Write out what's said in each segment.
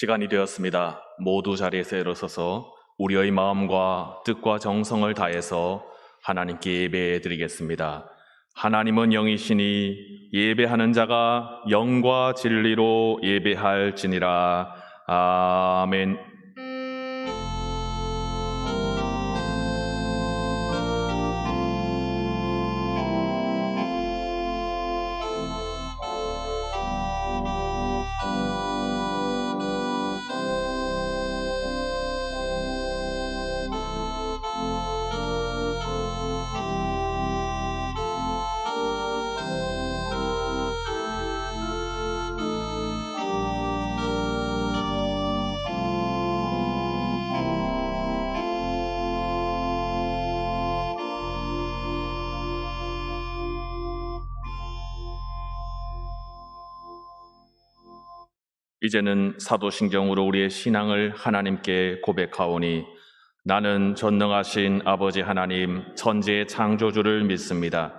시간이 되었습니다. 모두 자리에서 일어서서 우리의 마음과 뜻과 정성을 다해서 하나님께 예배해 드리겠습니다. 하나님은 영이시니 예배하는 자가 영과 진리로 예배할지니라. 아멘. 이제는 사도신경으로 우리의 신앙을 하나님께 고백하오니 나는 전능하신 아버지 하나님 천지의 창조주를 믿습니다.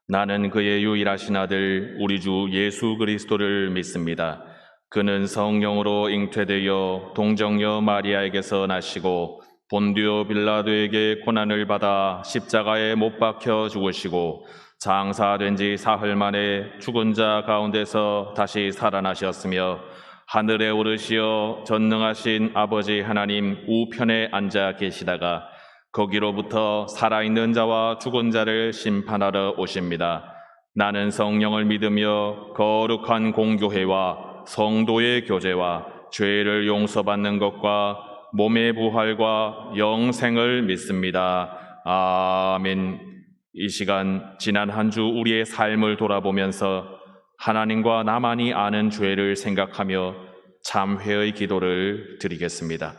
나는 그의 유일하신 아들 우리 주 예수 그리스도를 믿습니다. 그는 성령으로 잉태되어 동정녀 마리아에게서 나시고 본디오 빌라도에게 고난을 받아 십자가에 못 박혀 죽으시고 장사된 지 사흘 만에 죽은 자 가운데서 다시 살아나셨으며 하늘에 오르시어 전능하신 아버지 하나님 우편에 앉아 계시다가 거기로부터 살아있는 자와 죽은 자를 심판하러 오십니다. 나는 성령을 믿으며 거룩한 공교회와 성도의 교제와 죄를 용서받는 것과 몸의 부활과 영생을 믿습니다. 아멘. 이 시간 지난 한 주 우리의 삶을 돌아보면서 하나님과 나만이 아는 죄를 생각하며 참회의 기도를 드리겠습니다.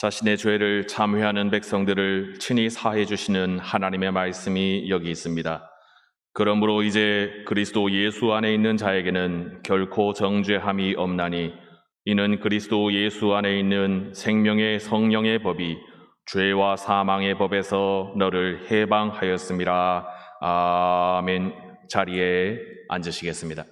자신의 죄를 참회하는 백성들을 친히 사해 주시는 하나님의 말씀이 여기 있습니다. 그러므로 이제 그리스도 예수 안에 있는 자에게는 결코 정죄함이 없나니 이는 그리스도 예수 안에 있는 생명의 성령의 법이 죄와 사망의 법에서 너를 해방하였음이라. 아멘. 자리에 앉으시겠습니다.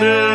내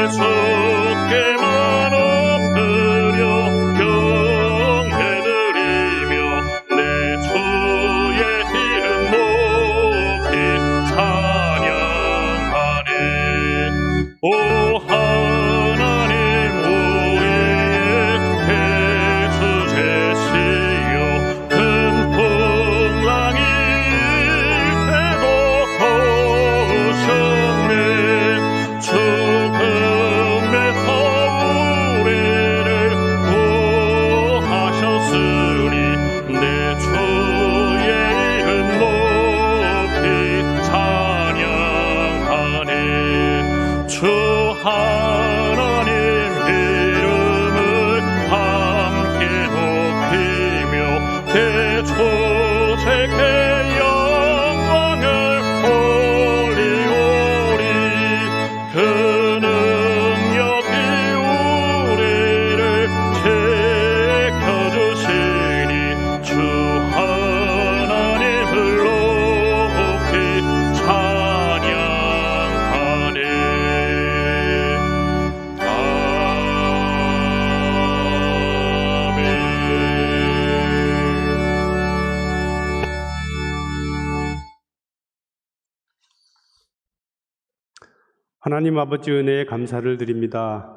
하나님 아버지 은혜에 감사를 드립니다.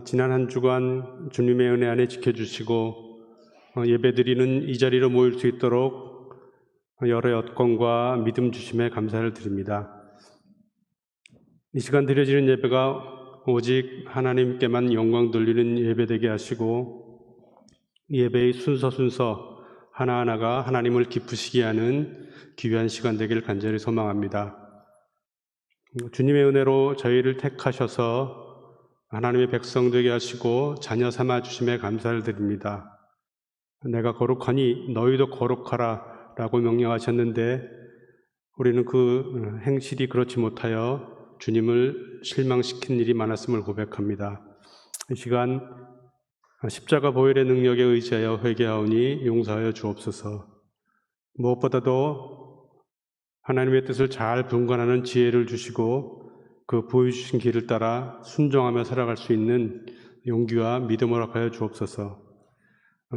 지난 한 주간 주님의 은혜 안에 지켜주시고 예배드리는 이 자리로 모일 수 있도록 여러 여건과 믿음 주심에 감사를 드립니다. 이 시간 드려지는 예배가 오직 하나님께만 영광 돌리는 예배되게 하시고 예배의 순서 하나하나가 하나님을 기쁘시게 하는 귀한 시간 되기를 간절히 소망합니다. 주님의 은혜로 저희를 택하셔서 하나님의 백성 되게 하시고 자녀 삼아 주심에 감사를 드립니다. 내가 거룩하니 너희도 거룩하라 라고 명령하셨는데 우리는 그 행실이 그렇지 못하여 주님을 실망시킨 일이 많았음을 고백합니다. 이 시간 십자가 보혈의 능력에 의지하여 회개하오니 용서하여 주옵소서. 무엇보다도 하나님의 뜻을 잘 분간하는 지혜를 주시고 그 보여주신 길을 따라 순종하며 살아갈 수 있는 용기와 믿음을 허락하여 주옵소서.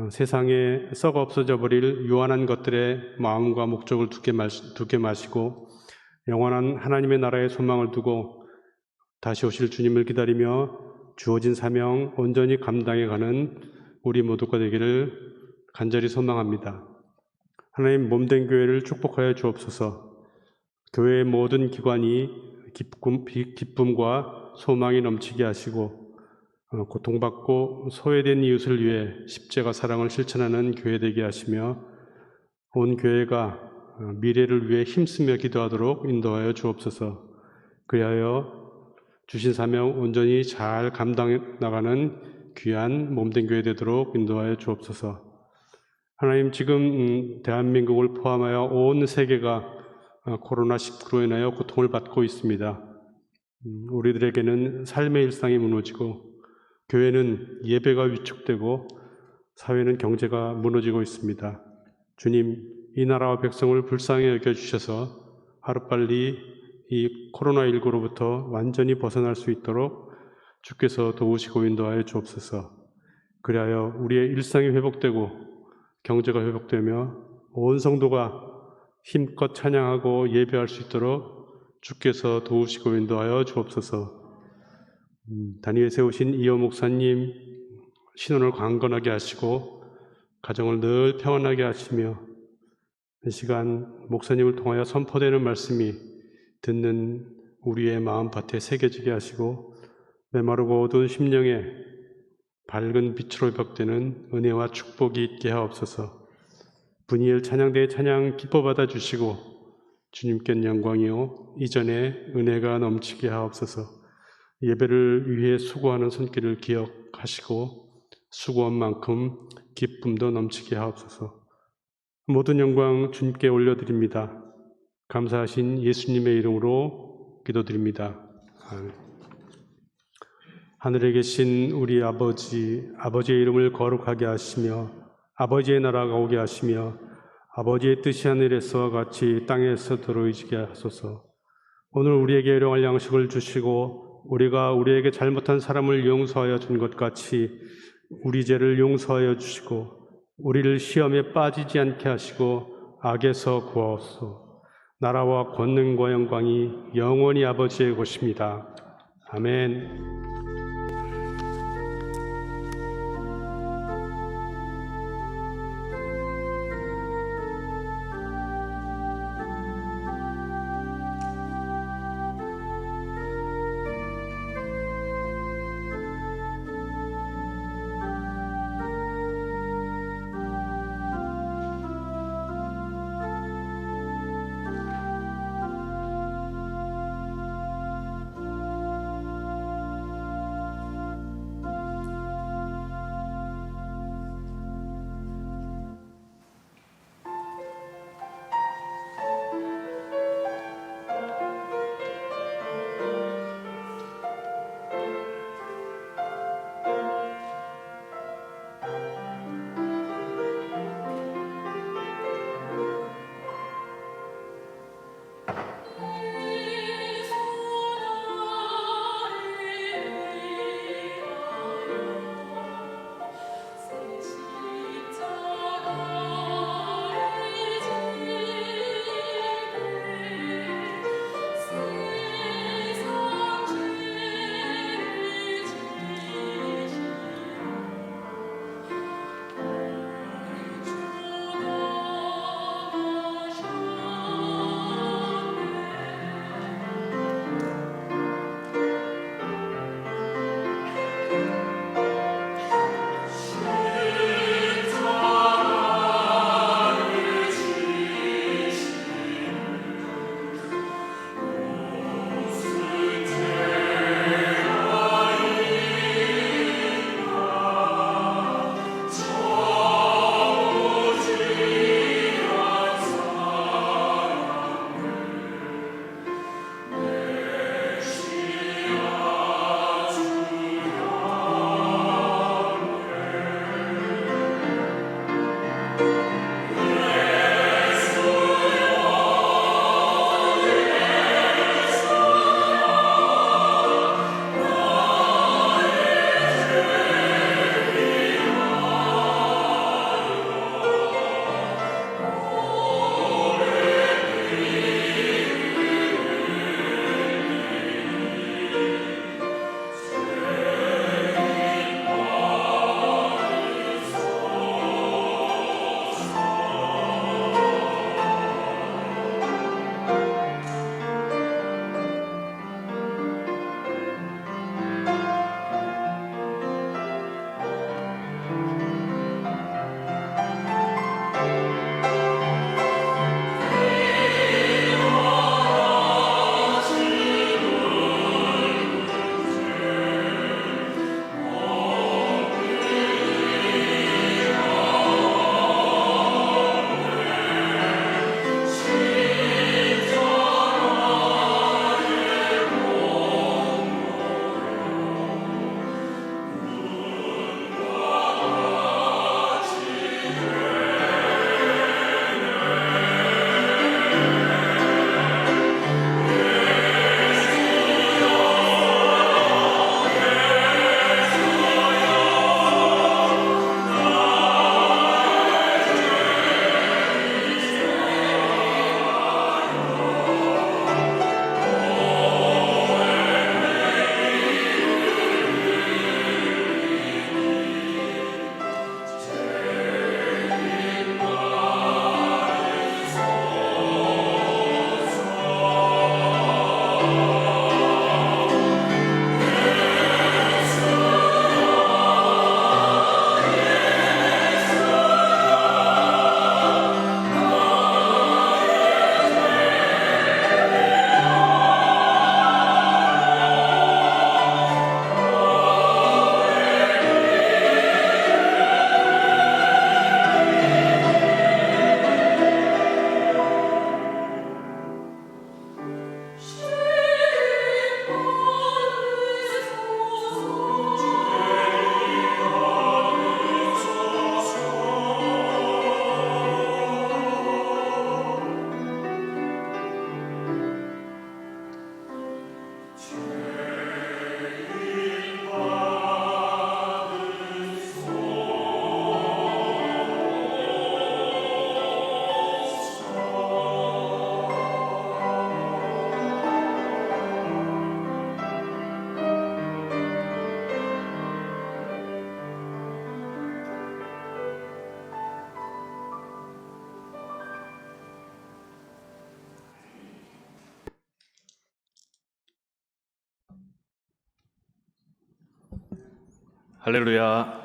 세상에 썩어 없어져 버릴 유한한 것들의 마음과 목적을 두게 마시고 영원한 하나님의 나라의 소망을 두고 다시 오실 주님을 기다리며 주어진 사명 온전히 감당해가는 우리 모두가 되기를 간절히 소망합니다. 하나님 몸된 교회를 축복하여 주옵소서. 교회의 모든 기관이 기쁨과 소망이 넘치게 하시고 고통받고 소외된 이웃을 위해 십자가 사랑을 실천하는 교회 되게 하시며 온 교회가 미래를 위해 힘쓰며 기도하도록 인도하여 주옵소서. 그리하여 주신 사명 온전히 잘 감당해 나가는 귀한 몸된 교회 되도록 인도하여 주옵소서. 하나님, 지금 대한민국을 포함하여 온 세계가 코로나19로 인하여 고통을 받고 있습니다. 우리들에게는 삶의 일상이 무너지고 교회는 예배가 위축되고 사회는 경제가 무너지고 있습니다. 주님, 이 나라와 백성을 불쌍히 여겨주셔서 하루빨리 이 코로나19로부터 완전히 벗어날 수 있도록 주께서 도우시고 인도하여 주옵소서. 그리하여 우리의 일상이 회복되고 경제가 회복되며 온 성도가 힘껏 찬양하고 예배할 수 있도록 주께서 도우시고 인도하여 주옵소서. 단위에 세우신 이호 목사님 신혼을 강건하게 하시고 가정을 늘 평안하게 하시며 이 시간 목사님을 통하여 선포되는 말씀이 듣는 우리의 마음밭에 새겨지게 하시고 메마르고 어두운 심령에 밝은 빛으로 회복되는 은혜와 축복이 있게 하옵소서. 분이엘 찬양대의 찬양 기뻐 받아주시고 주님께 영광이요 이전에 은혜가 넘치게 하옵소서. 예배를 위해 수고하는 손길을 기억하시고 수고한 만큼 기쁨도 넘치게 하옵소서. 모든 영광 주님께 올려드립니다. 감사하신 예수님의 이름으로 기도드립니다. 아멘. 하늘에 계신 우리 아버지, 아버지의 이름을 거룩하게 하시며 아버지의 나라가 오게 하시며 아버지의 뜻이 하늘에서와 같이 땅에서 이루어지게 하소서. 오늘 우리에게 일용할 양식을 주시고 우리가 우리에게 잘못한 사람을 용서하여 준 것 같이 우리 죄를 용서하여 주시고 우리를 시험에 빠지지 않게 하시고 악에서 구하옵소서. 나라와 권능과 영광이 영원히 아버지의 것입니다. 아멘. 할렐루야.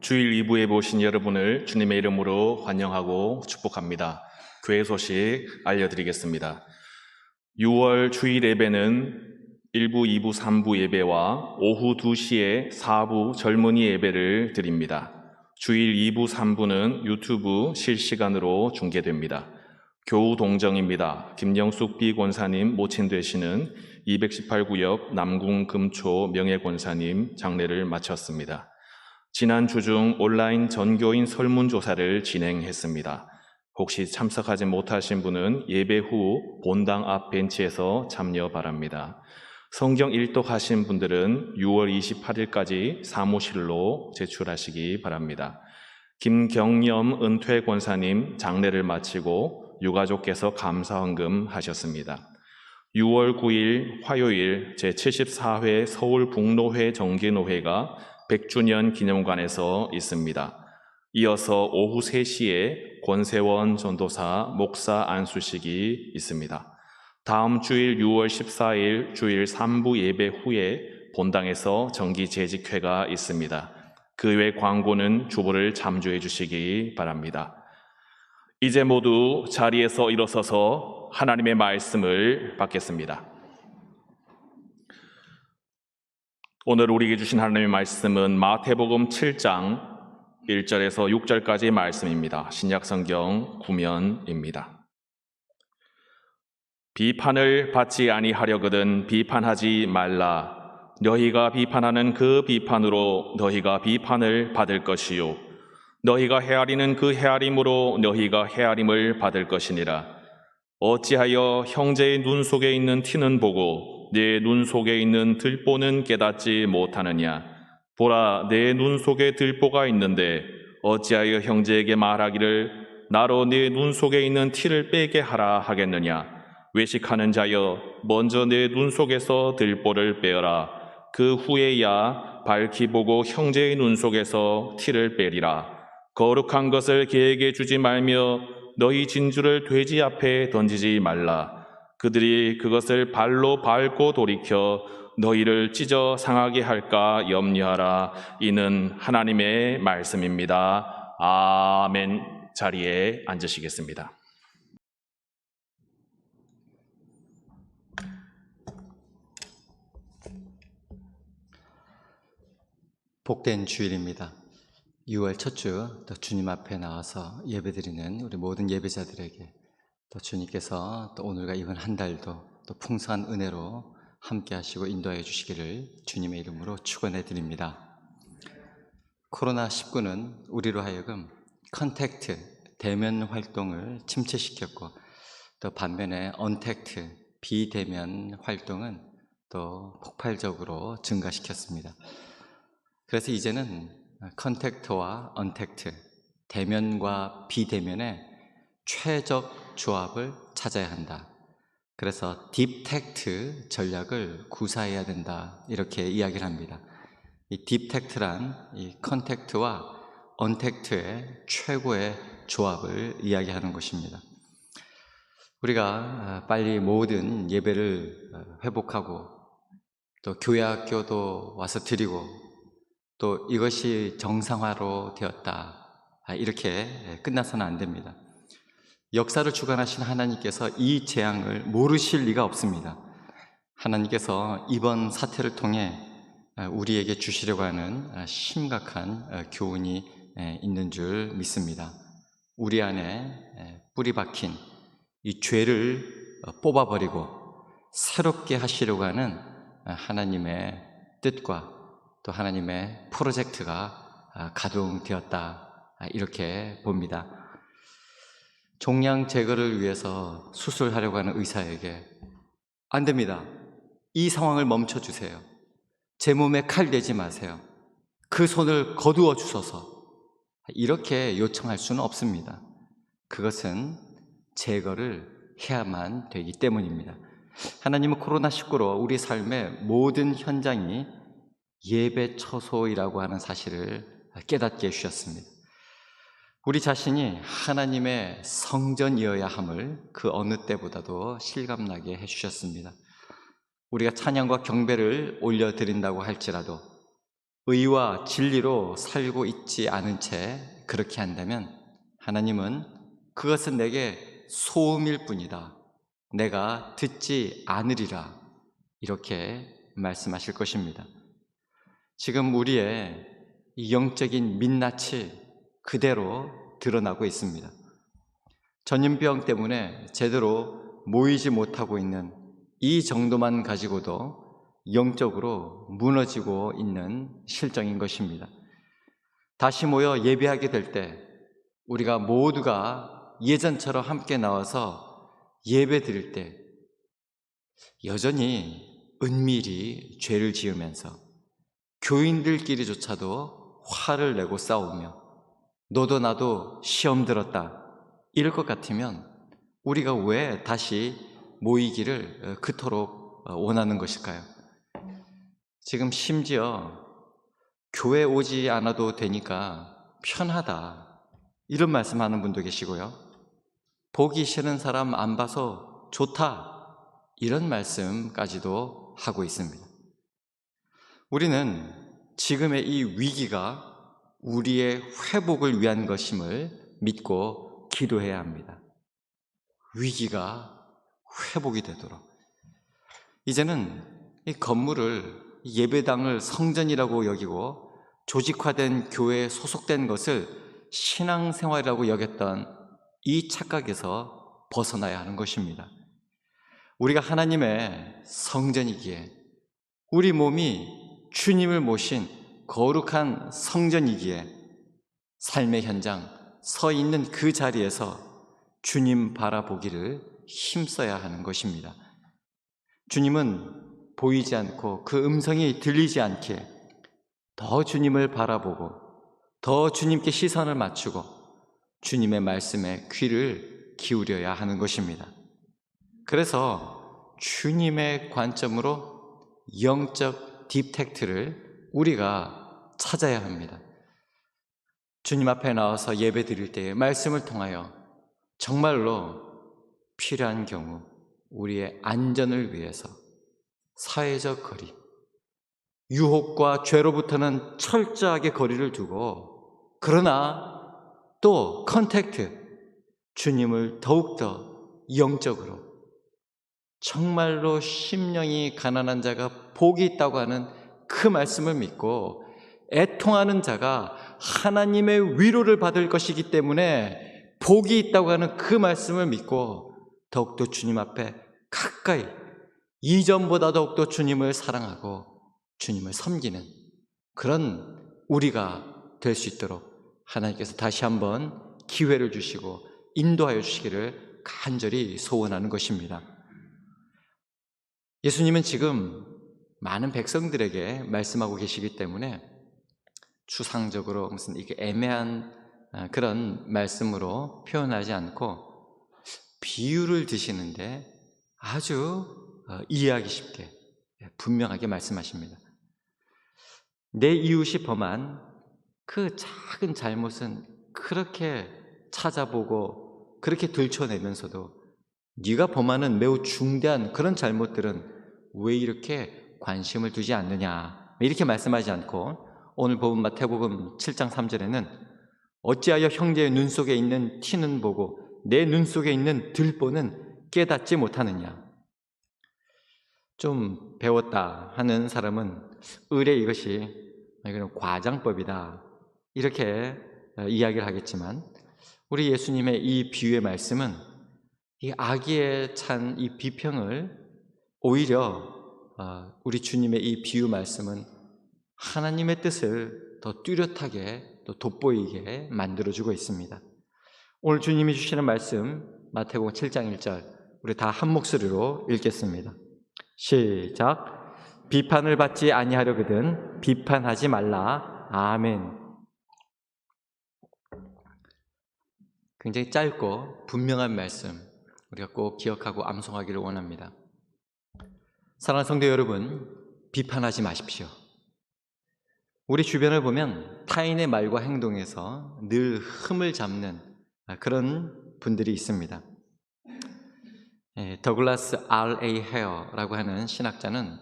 주일 2부에 모신 여러분을 주님의 이름으로 환영하고 축복합니다. 교회 소식 알려드리겠습니다. 6월 주일 예배는 1부, 2부, 3부 예배와 오후 2시에 4부 젊은이 예배를 드립니다. 주일 2부, 3부는 유튜브 실시간으로 중계됩니다. 교우 동정입니다. 김영숙 비권사님 모친 되시는 218구역 남궁 금초 명예권사님 장례를 마쳤습니다. 지난 주 중 온라인 전교인 설문조사를 진행했습니다. 혹시 참석하지 못하신 분은 예배 후 본당 앞 벤치에서 참여 바랍니다. 성경 일독하신 분들은 6월 28일까지 사무실로 제출하시기 바랍니다. 김경염 은퇴 권사님 장례를 마치고 유가족께서 감사헌금 하셨습니다. 6월 9일 화요일 제74회 서울북로회 정기노회가 100주년 기념관에서 있습니다. 이어서 오후 3시에 권세원 전도사 목사 안수식이 있습니다. 다음 주일 6월 14일 주일 3부 예배 후에 본당에서 정기 재직회가 있습니다. 그 외 광고는 주보를 참조해 주시기 바랍니다. 이제 모두 자리에서 일어서서 하나님의 말씀을 받겠습니다. 오늘 우리에게 주신 하나님의 말씀은 마태복음 7장 1절에서 6절까지의 말씀입니다. 신약성경 구면입니다. 비판을 받지 아니하려거든 비판하지 말라. 너희가 비판하는 그 비판으로 너희가 비판을 받을 것이요 너희가 헤아리는 그 헤아림으로 너희가 헤아림을 받을 것이니라. 어찌하여 형제의 눈 속에 있는 티는 보고 내 눈 속에 있는 들보는 깨닫지 못하느냐. 보라, 내 눈 속에 들보가 있는데 어찌하여 형제에게 말하기를 나로 내 눈 속에 있는 티를 빼게 하라 하겠느냐. 외식하는 자여, 먼저 내 눈 속에서 들보를 빼어라. 그 후에야 밝히 보고 형제의 눈 속에서 티를 빼리라. 거룩한 것을 개에게 주지 말며 너희 진주를 돼지 앞에 던지지 말라. 그들이 그것을 발로 밟고 돌이켜 너희를 찢어 상하게 할까 염려하라. 이는 하나님의 말씀입니다. 아멘. 자리에 앉으시겠습니다. 복된 주일입니다. 6월 첫 주 또 주님 앞에 나와서 예배드리는 우리 모든 예배자들에게 또 주님께서 또 오늘과 이번 한 달도 또 풍성한 은혜로 함께 하시고 인도하여 주시기를 주님의 이름으로 축원해 드립니다. 코로나19는 우리로 하여금 컨택트, 대면 활동을 침체시켰고 또 반면에 언택트, 비대면 활동은 또 폭발적으로 증가시켰습니다. 그래서 이제는 컨택트와 언택트, 대면과 비대면의 최적 조합을 찾아야 한다. 그래서 딥택트 전략을 구사해야 된다. 이렇게 이야기를 합니다. 이 딥택트란 이 컨택트와 언택트의 최고의 조합을 이야기하는 것입니다. 우리가 빨리 모든 예배를 회복하고 또 교회 학교도 와서 드리고 또 이것이 정상화로 되었다. 이렇게 끝나서는 안 됩니다. 역사를 주관하신 하나님께서 이 재앙을 모르실 리가 없습니다. 하나님께서 이번 사태를 통해 우리에게 주시려고 하는 심각한 교훈이 있는 줄 믿습니다. 우리 안에 뿌리 박힌 이 죄를 뽑아버리고 새롭게 하시려고 하는 하나님의 뜻과 또 하나님의 프로젝트가 가동되었다. 이렇게 봅니다. 종양 제거를 위해서 수술하려고 하는 의사에게 안 됩니다. 이 상황을 멈춰주세요. 제 몸에 칼 대지 마세요. 그 손을 거두어 주소서. 이렇게 요청할 수는 없습니다. 그것은 제거를 해야만 되기 때문입니다. 하나님은 코로나19로 우리 삶의 모든 현장이 예배 처소이라고 하는 사실을 깨닫게 해주셨습니다. 우리 자신이 하나님의 성전이어야 함을 그 어느 때보다도 실감나게 해주셨습니다. 우리가 찬양과 경배를 올려드린다고 할지라도 의와 진리로 살고 있지 않은 채 그렇게 한다면 하나님은 그것은 내게 소음일 뿐이다. 내가 듣지 않으리라. 이렇게 말씀하실 것입니다. 지금 우리의 이 영적인 민낯이 그대로 드러나고 있습니다. 전염병 때문에 제대로 모이지 못하고 있는 이 정도만 가지고도 영적으로 무너지고 있는 실정인 것입니다. 다시 모여 예배하게 될 때 우리가 모두가 예전처럼 함께 나와서 예배 드릴 때 여전히 은밀히 죄를 지으면서 교인들끼리조차도 화를 내고 싸우며 너도 나도 시험 들었다 이럴 것 같으면 우리가 왜 다시 모이기를 그토록 원하는 것일까요? 지금 심지어 교회 오지 않아도 되니까 편하다 이런 말씀하는 분도 계시고요. 보기 싫은 사람 안 봐서 좋다 이런 말씀까지도 하고 있습니다. 우리는 지금의 이 위기가 우리의 회복을 위한 것임을 믿고 기도해야 합니다. 위기가 회복이 되도록. 이제는 이 건물을 예배당을 성전이라고 여기고 조직화된 교회에 소속된 것을 신앙생활이라고 여겼던 이 착각에서 벗어나야 하는 것입니다. 우리가 하나님의 성전이기에 우리 몸이 주님을 모신 거룩한 성전이기에 삶의 현장 서 있는 그 자리에서 주님 바라보기를 힘써야 하는 것입니다. 주님은 보이지 않고 그 음성이 들리지 않게 더 주님을 바라보고 더 주님께 시선을 맞추고 주님의 말씀에 귀를 기울여야 하는 것입니다. 그래서 주님의 관점으로 영적 디텍트를 우리가 찾아야 합니다. 주님 앞에 나와서 예배 드릴 때에 말씀을 통하여 정말로 필요한 경우 우리의 안전을 위해서 사회적 거리, 유혹과 죄로부터는 철저하게 거리를 두고 그러나 또 컨택트, 주님을 더욱더 영적으로 정말로 심령이 가난한 자가 복이 있다고 하는 그 말씀을 믿고 애통하는 자가 하나님의 위로를 받을 것이기 때문에 복이 있다고 하는 그 말씀을 믿고 더욱더 주님 앞에 가까이 이전보다 더욱더 주님을 사랑하고 주님을 섬기는 그런 우리가 될 수 있도록 하나님께서 다시 한번 기회를 주시고 인도하여 주시기를 간절히 소원하는 것입니다. 예수님은 지금 많은 백성들에게 말씀하고 계시기 때문에 추상적으로 무슨 이게 애매한 그런 말씀으로 표현하지 않고 비유를 드시는데 아주 이해하기 쉽게 분명하게 말씀하십니다. 내 이웃이 범한 그 작은 잘못은 그렇게 찾아보고 그렇게 들춰내면서도 네가 범하는 매우 중대한 그런 잘못들은 왜 이렇게 관심을 두지 않느냐 이렇게 말씀하지 않고 오늘 본 마태복음 7장 3절에는 어찌하여 형제의 눈 속에 있는 티는 보고 내 눈 속에 있는 들보는 깨닫지 못하느냐. 좀 배웠다 하는 사람은 의례 이것이 이건 과장법이다 이렇게 이야기를 하겠지만 우리 예수님의 이 비유의 말씀은 이 악의에 찬 이 비평을 오히려 우리 주님의 이 비유 말씀은 하나님의 뜻을 더 뚜렷하게 또 돋보이게 만들어주고 있습니다. 오늘 주님이 주시는 말씀 마태복음 7장 1절 우리 다 한 목소리로 읽겠습니다. 시작. 비판을 받지 아니하려거든 비판하지 말라. 아멘. 굉장히 짧고 분명한 말씀 우리가 꼭 기억하고 암송하기를 원합니다. 사랑하는 성도 여러분, 비판하지 마십시오. 우리 주변을 보면 타인의 말과 행동에서 늘 흠을 잡는 그런 분들이 있습니다. 더글라스 R.A. 헤어라고 하는 신학자는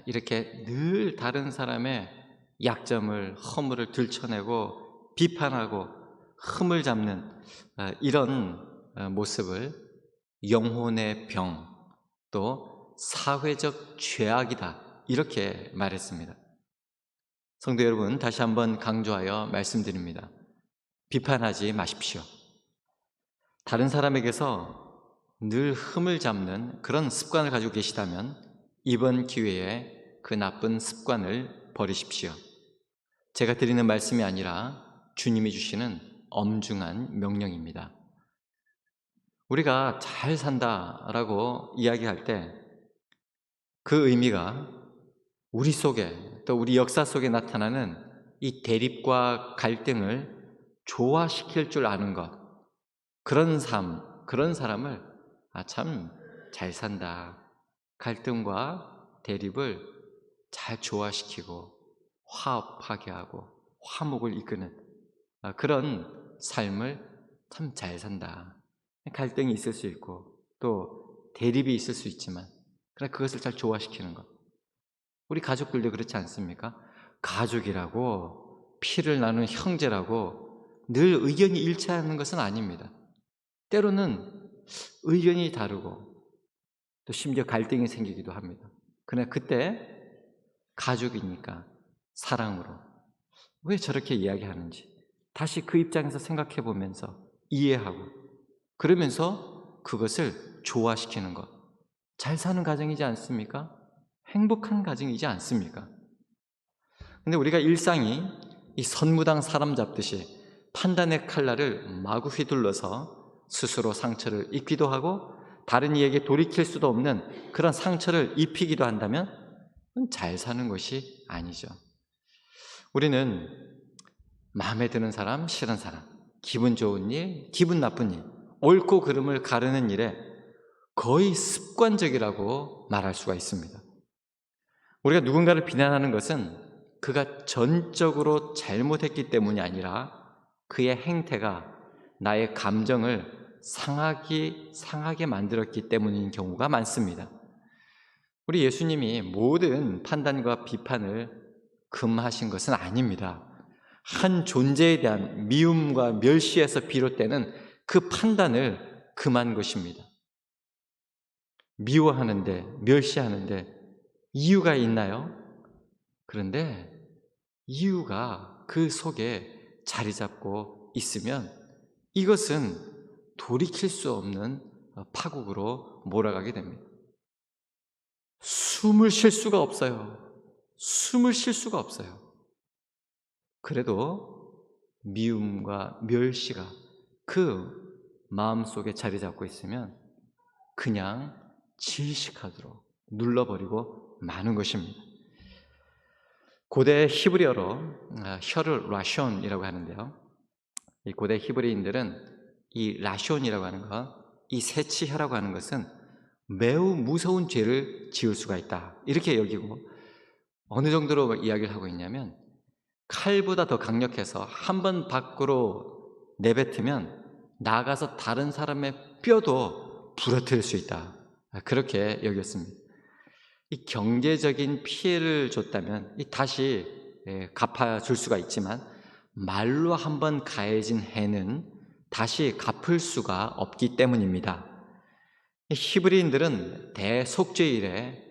이렇게 늘 다른 사람의 약점을, 허물을 들춰내고 비판하고 흠을 잡는 이런 모습을 영혼의 병, 또 사회적 죄악이다, 이렇게 말했습니다. 성도 여러분, 다시 한번 강조하여 말씀드립니다. 비판하지 마십시오. 다른 사람에게서 늘 흠을 잡는 그런 습관을 가지고 계시다면 이번 기회에 그 나쁜 습관을 버리십시오. 제가 드리는 말씀이 아니라 주님이 주시는 엄중한 명령입니다. 우리가 잘 산다라고 이야기할 때 그 의미가 우리 속에, 또 우리 역사 속에 나타나는 이 대립과 갈등을 조화시킬 줄 아는 것, 그런 삶, 그런 사람을 참 잘 산다, 갈등과 대립을 잘 조화시키고 화합하게 하고 화목을 이끄는 그런 삶을 참 잘 산다. 갈등이 있을 수 있고 또 대립이 있을 수 있지만 그러나 그것을 잘 조화시키는 것. 우리 가족들도 그렇지 않습니까? 가족이라고, 피를 나눈 형제라고 늘 의견이 일치하는 것은 아닙니다. 때로는 의견이 다르고 또 심지어 갈등이 생기기도 합니다. 그러나 그때 가족이니까 사랑으로 왜 저렇게 이야기하는지 다시 그 입장에서 생각해 보면서 이해하고, 그러면서 그것을 조화시키는 것, 잘 사는 가정이지 않습니까? 행복한 가정이지 않습니까? 근데 우리가 일상이 이 선무당 사람 잡듯이 판단의 칼날을 마구 휘둘러서 스스로 상처를 입기도 하고 다른 이에게 돌이킬 수도 없는 그런 상처를 입히기도 한다면 잘 사는 것이 아니죠. 우리는 마음에 드는 사람, 싫은 사람, 기분 좋은 일, 기분 나쁜 일, 옳고 그름을 가르는 일에 거의 습관적이라고 말할 수가 있습니다. 우리가 누군가를 비난하는 것은 그가 전적으로 잘못했기 때문이 아니라 그의 행태가 나의 감정을 상하게 만들었기 때문인 경우가 많습니다. 우리 예수님이 모든 판단과 비판을 금하신 것은 아닙니다. 한 존재에 대한 미움과 멸시에서 비롯되는 그 판단을 금한 것입니다. 미워하는데, 멸시하는데 이유가 있나요? 그런데 이유가 그 속에 자리 잡고 있으면 이것은 돌이킬 수 없는 파국으로 몰아가게 됩니다. 숨을 쉴 수가 없어요. 숨을 쉴 수가 없어요. 그래도 미움과 멸시가 그 마음속에 자리 잡고 있으면 그냥 질식하도록 눌러버리고 마는 것입니다. 고대 히브리어로 혀를 라숀이라고 하는데요. 이 고대 히브리인들은 이 라숀이라고 하는 것, 이 세치혀라고 하는 것은 매우 무서운 죄를 지을 수가 있다, 이렇게 여기고, 어느 정도로 이야기를 하고 있냐면 칼보다 더 강력해서 한 번 밖으로 내뱉으면 나가서 다른 사람의 뼈도 부러뜨릴 수 있다, 그렇게 여겼습니다. 이 경제적인 피해를 줬다면 다시 갚아줄 수가 있지만 말로 한번 가해진 해는 다시 갚을 수가 없기 때문입니다. 히브리인들은 대속죄일에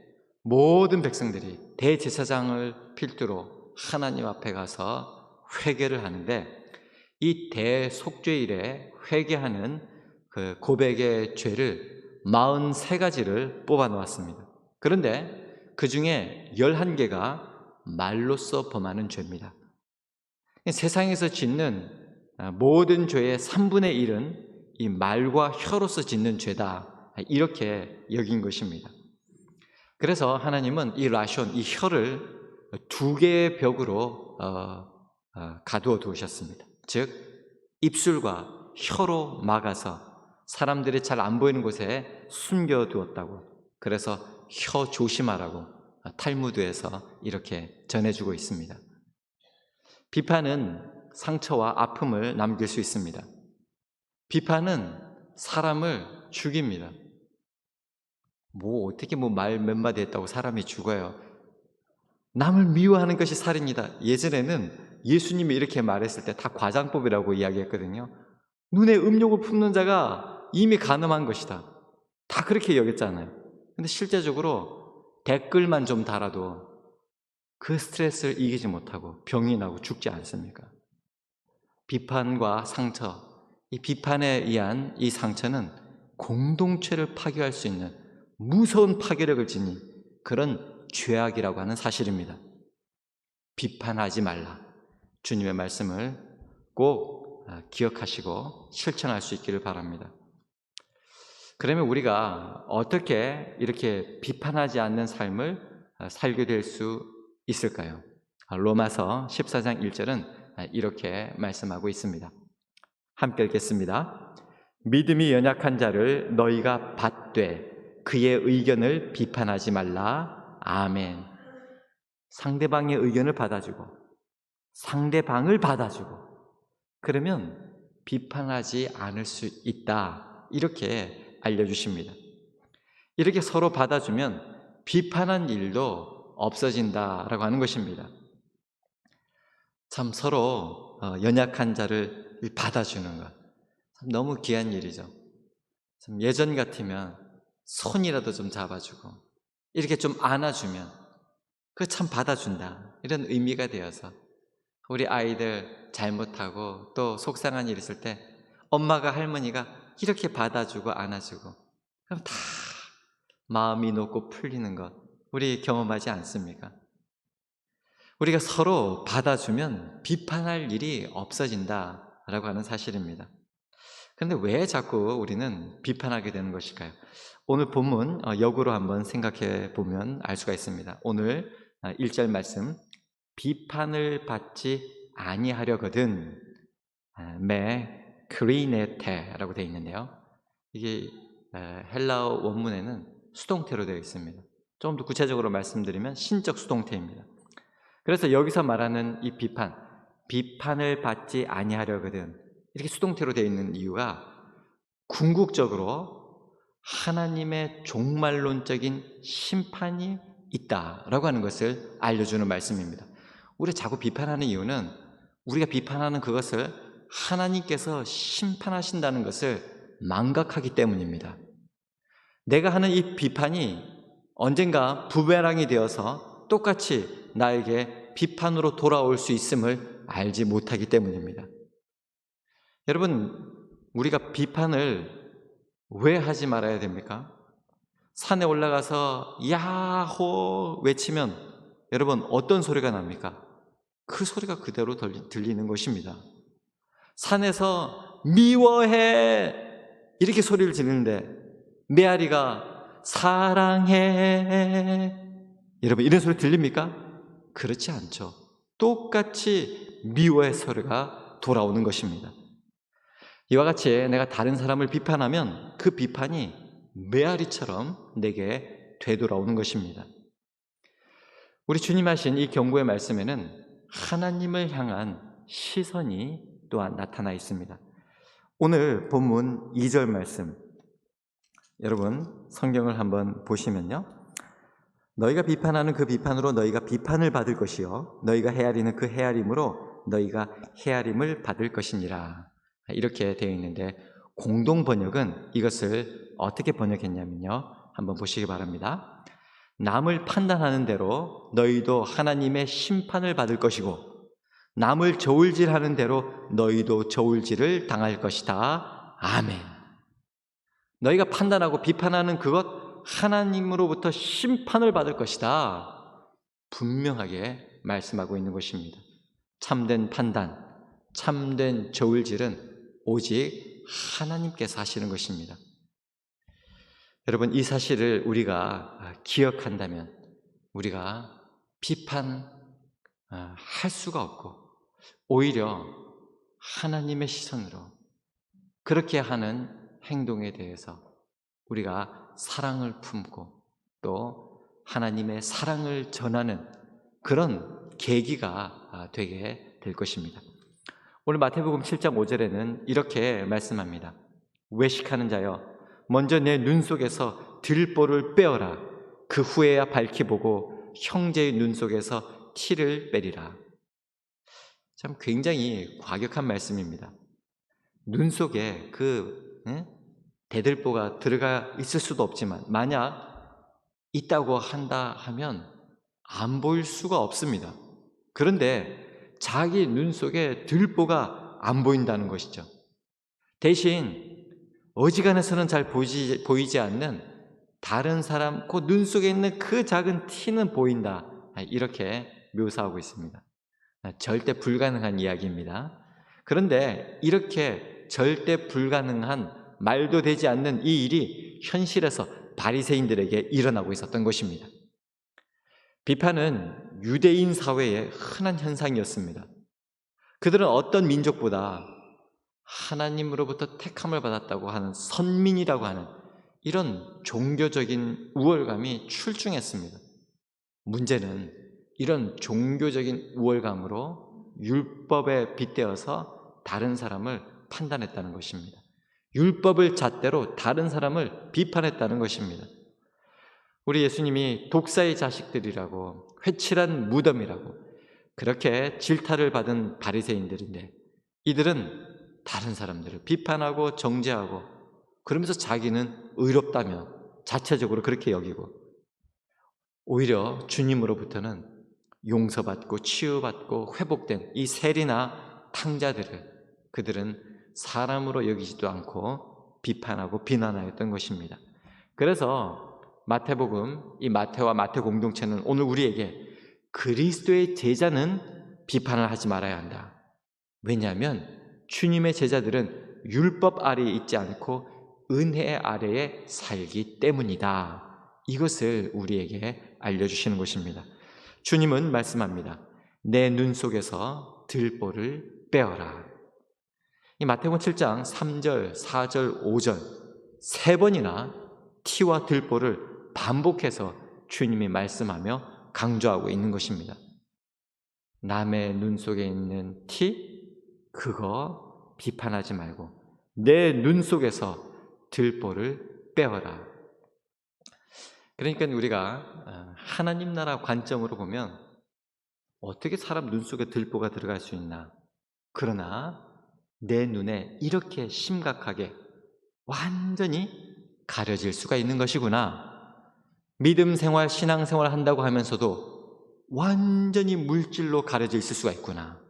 모든 백성들이 대제사장을 필두로 하나님 앞에 가서 회개를 하는데, 이 대속죄일에 회개하는 그 고백의 죄를 43가지를 뽑아 놓았습니다. 그런데 그 중에 11개가 말로써 범하는 죄입니다. 세상에서 짓는 모든 죄의 3분의 1은 이 말과 혀로서 짓는 죄다, 이렇게 여긴 것입니다. 그래서 하나님은 이 라숀, 이 혀를 2개의 벽으로 가두어 두셨습니다. 즉 입술과 혀로 막아서 사람들이 잘 안 보이는 곳에 숨겨두었다고, 그래서 혀 조심하라고 탈무드에서 이렇게 전해주고 있습니다. 비판은 상처와 아픔을 남길 수 있습니다. 비판은 사람을 죽입니다. 어떻게 말 몇 마디 했다고 사람이 죽어요? 남을 미워하는 것이 살인이다. 예전에는 예수님이 이렇게 말했을 때 다 과장법이라고 이야기했거든요. 눈에 음욕을 품는 자가 이미 간음한 것이다. 다 그렇게 여겼잖아요. 근데 실제적으로 댓글만 좀 달아도 그 스트레스를 이기지 못하고 병이 나고 죽지 않습니까? 비판과 상처, 이 비판에 의한 이 상처는 공동체를 파괴할 수 있는 무서운 파괴력을 지닌 그런 죄악이라고 하는 사실입니다. 비판하지 말라. 주님의 말씀을 꼭 기억하시고 실천할 수 있기를 바랍니다. 그러면 우리가 어떻게 이렇게 비판하지 않는 삶을 살게 될 수 있을까요? 로마서 14장 1절은 이렇게 말씀하고 있습니다. 함께 읽겠습니다. 믿음이 연약한 자를 너희가 받되 그의 의견을 비판하지 말라. 아멘. 상대방의 의견을 받아주고 상대방을 받아주고 그러면 비판하지 않을 수 있다. 이렇게 알려주십니다. 이렇게 서로 받아주면 비판한 일도 없어진다라고 하는 것입니다. 참 서로 연약한 자를 받아주는 것 참 너무 귀한 일이죠. 참 예전 같으면 손이라도 좀 잡아주고 이렇게 좀 안아주면 그 참 받아준다 이런 의미가 되어서 우리 아이들 잘못하고 또 속상한 일 있을 때 엄마가 할머니가 이렇게 받아주고 안아주고 그럼 다 마음이 녹고 풀리는 것 우리 경험하지 않습니까? 우리가 서로 받아주면 비판할 일이 없어진다라고 하는 사실입니다. 그런데 왜 자꾸 우리는 비판하게 되는 것일까요? 오늘 본문 역으로 한번 생각해 보면 알 수가 있습니다. 오늘 1절 말씀 비판을 받지 아니하려거든 메 크리네테라고 되어 있는데요. 이게 헬라어 원문에는 수동태로 되어 있습니다. 조금 더 구체적으로 말씀드리면 신적 수동태입니다. 그래서 여기서 말하는 이 비판을 받지 아니하려거든 이렇게 수동태로 되어 있는 이유가 궁극적으로 하나님의 종말론적인 심판이 있다라고 하는 것을 알려주는 말씀입니다. 우리가 자꾸 비판하는 이유는 우리가 비판하는 그것을 하나님께서 심판하신다는 것을 망각하기 때문입니다. 내가 하는 이 비판이 언젠가 부메랑이 되어서 똑같이 나에게 비판으로 돌아올 수 있음을 알지 못하기 때문입니다. 여러분, 우리가 비판을 왜 하지 말아야 됩니까? 산에 올라가서 야호 외치면 여러분 어떤 소리가 납니까? 그 소리가 그대로 들리는 것입니다. 산에서 미워해 이렇게 소리를 지르는데 메아리가 사랑해 여러분 이런 소리 들립니까? 그렇지 않죠. 똑같이 미워의 소리가 돌아오는 것입니다. 이와 같이 내가 다른 사람을 비판하면 그 비판이 메아리처럼 내게 되돌아오는 것입니다. 우리 주님 하신 이 경고의 말씀에는 하나님을 향한 시선이 또한 나타나 있습니다. 오늘 본문 2절 말씀 여러분 성경을 한번 보시면요. 너희가 비판하는 그 비판으로 너희가 비판을 받을 것이요 너희가 헤아리는 그 헤아림으로 너희가 헤아림을 받을 것이니라 이렇게 되어 있는데 공동 번역은 이것을 어떻게 번역했냐면요. 한번 보시기 바랍니다. 남을 판단하는 대로 너희도 하나님의 심판을 받을 것이고 남을 저울질하는 대로 너희도 저울질을 당할 것이다. 아멘. 너희가 판단하고 비판하는 그것 하나님으로부터 심판을 받을 것이다. 분명하게 말씀하고 있는 것입니다. 참된 판단, 참된 저울질은 오직 하나님께서 하시는 것입니다. 여러분 이 사실을 우리가 기억한다면 우리가 비판할 수가 없고 오히려 하나님의 시선으로 그렇게 하는 행동에 대해서 우리가 사랑을 품고 또 하나님의 사랑을 전하는 그런 계기가 되게 될 것입니다. 오늘 마태복음 7장 5절에는 이렇게 말씀합니다. 외식하는 자여 먼저 내 눈 속에서 들보를 빼어라. 그 후에야 밝히 보고 형제의 눈 속에서 티를 빼리라. 참 굉장히 과격한 말씀입니다. 눈 속에 대들보가 들어가 있을 수도 없지만 만약 있다고 한다 하면 안 보일 수가 없습니다. 그런데 자기 눈 속에 들보가 안 보인다는 것이죠. 대신 어지간해서는 잘 보이지 않는 다른 사람 그 눈 속에 있는 그 작은 티는 보인다. 이렇게 묘사하고 있습니다. 절대 불가능한 이야기입니다. 그런데 이렇게 절대 불가능한 말도 되지 않는 이 일이 현실에서 바리새인들에게 일어나고 있었던 것입니다. 비판은 유대인 사회의 흔한 현상이었습니다. 그들은 어떤 민족보다 하나님으로부터 택함을 받았다고 하는 선민이라고 하는 이런 종교적인 우월감이 출중했습니다. 문제는 이런 종교적인 우월감으로 율법에 빗대어서 다른 사람을 판단했다는 것입니다. 율법을 잣대로 다른 사람을 비판했다는 것입니다. 우리 예수님이 독사의 자식들이라고, 회칠한 무덤이라고 그렇게 질타를 받은 바리새인들인데, 이들은 다른 사람들을 비판하고 정죄하고 그러면서 자기는 의롭다며 자체적으로 그렇게 여기고, 오히려 주님으로부터는 용서받고 치유받고 회복된 이 세리나 탕자들을 그들은 사람으로 여기지도 않고 비판하고 비난하였던 것입니다. 그래서 마태복음, 이 마태와 마태 공동체는 오늘 우리에게 그리스도의 제자는 비판을 하지 말아야 한다. 왜냐하면 주님의 제자들은 율법 아래에 있지 않고 은혜 아래에 살기 때문이다. 이것을 우리에게 알려주시는 것입니다. 주님은 말씀합니다. 내 눈 속에서 들보를 빼어라. 이 마태복음 7장 3절, 4절, 5절 세 번이나 티와 들보를 반복해서 주님이 말씀하며 강조하고 있는 것입니다. 남의 눈 속에 있는 티, 그거 비판하지 말고 내 눈 속에서 들보를 빼어라. 그러니까 우리가 하나님 나라 관점으로 보면 어떻게 사람 눈 속에 들보가 들어갈 수 있나? 그러나 내 눈에 이렇게 심각하게 완전히 가려질 수가 있는 것이구나. 믿음 생활, 신앙 생활 한다고 하면서도 완전히 물질로 가려져 있을 수가 있구나.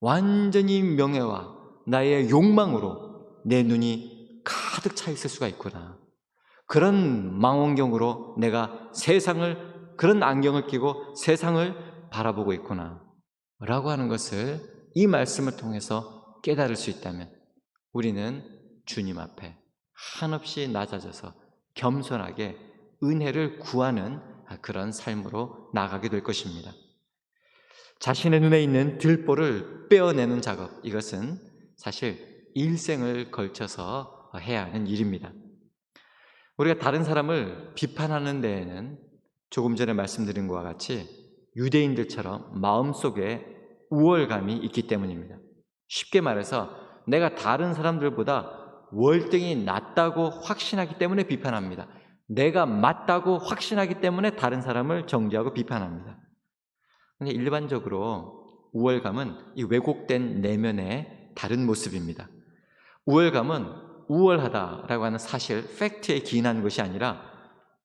완전히 명예와 나의 욕망으로 내 눈이 가득 차 있을 수가 있구나. 그런 망원경으로 내가 세상을, 그런 안경을 끼고 세상을 바라보고 있구나 라고 하는 것을 이 말씀을 통해서 깨달을 수 있다면 우리는 주님 앞에 한없이 낮아져서 겸손하게 은혜를 구하는 그런 삶으로 나가게 될 것입니다. 자신의 눈에 있는 들보를 빼어내는 작업, 이것은 사실 일생을 걸쳐서 해야 하는 일입니다. 우리가 다른 사람을 비판하는 데에는 조금 전에 말씀드린 것과 같이 유대인들처럼 마음속에 우월감이 있기 때문입니다. 쉽게 말해서 내가 다른 사람들보다 월등히 낫다고 확신하기 때문에 비판합니다. 내가 맞다고 확신하기 때문에 다른 사람을 정죄하고 비판합니다. 근데 일반적으로 우월감은 이 왜곡된 내면의 다른 모습입니다. 우월감은 우월하다라고 하는 사실, 팩트에 기인한 것이 아니라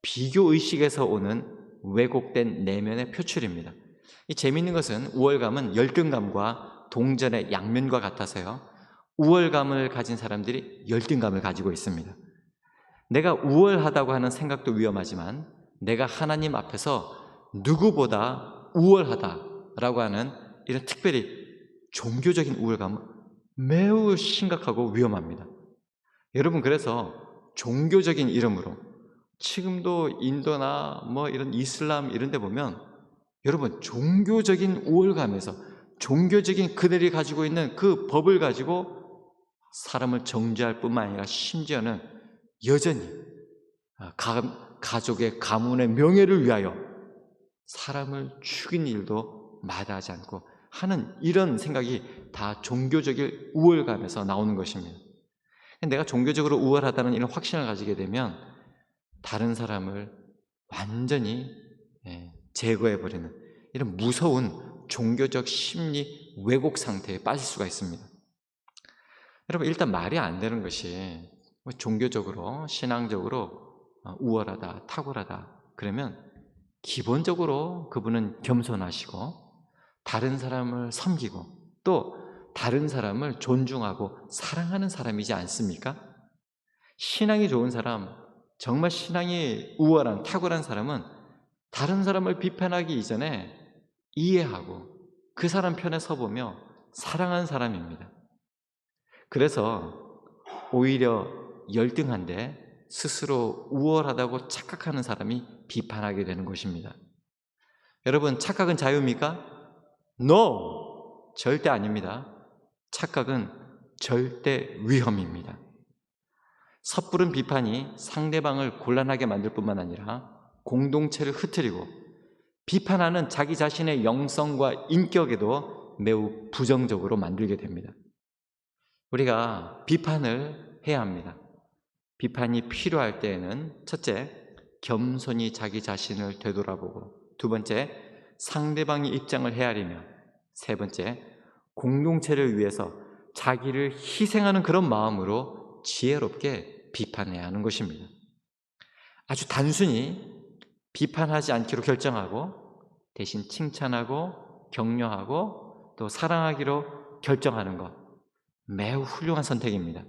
비교의식에서 오는 왜곡된 내면의 표출입니다. 이 재미있는 것은 우월감은 열등감과 동전의 양면과 같아서요. 우월감을 가진 사람들이 열등감을 가지고 있습니다. 내가 우월하다고 하는 생각도 위험하지만 내가 하나님 앞에서 누구보다 우월하다라고 하는 이런 특별히 종교적인 우월감은 매우 심각하고 위험합니다. 여러분, 그래서 종교적인 이름으로 지금도 인도나 이런 이슬람 이런 데 보면 여러분 종교적인 우월감에서 종교적인 그들이 가지고 있는 그 법을 가지고 사람을 정죄할 뿐만 아니라 심지어는 여전히 가족의 가문의 명예를 위하여 사람을 죽인 일도 마다하지 않고 하는 이런 생각이 다 종교적인 우월감에서 나오는 것입니다. 내가 종교적으로 우월하다는 이런 확신을 가지게 되면 다른 사람을 완전히 제거해버리는 이런 무서운 종교적 심리 왜곡 상태에 빠질 수가 있습니다. 여러분, 일단 말이 안 되는 것이 종교적으로, 신앙적으로 우월하다, 탁월하다 그러면 기본적으로 그분은 겸손하시고 다른 사람을 섬기고 또 다른 사람을 존중하고 사랑하는 사람이지 않습니까? 신앙이 좋은 사람, 정말 신앙이 우월한 탁월한 사람은 다른 사람을 비판하기 이전에 이해하고 그 사람 편에 서보며 사랑하는 사람입니다. 그래서 오히려 열등한데 스스로 우월하다고 착각하는 사람이 비판하게 되는 것입니다. 여러분, 착각은 자유입니까? No! 절대 아닙니다. 착각은 절대 위험입니다. 섣부른 비판이 상대방을 곤란하게 만들 뿐만 아니라 공동체를 흐트리고 비판하는 자기 자신의 영성과 인격에도 매우 부정적으로 만들게 됩니다. 우리가 비판을 해야 합니다. 비판이 필요할 때에는 첫째, 겸손히 자기 자신을 되돌아보고 두 번째, 상대방의 입장을 헤아리며 세 번째, 공동체를 위해서 자기를 희생하는 그런 마음으로 지혜롭게 비판해야 하는 것입니다. 아주 단순히 비판하지 않기로 결정하고 대신 칭찬하고 격려하고 또 사랑하기로 결정하는 것, 매우 훌륭한 선택입니다.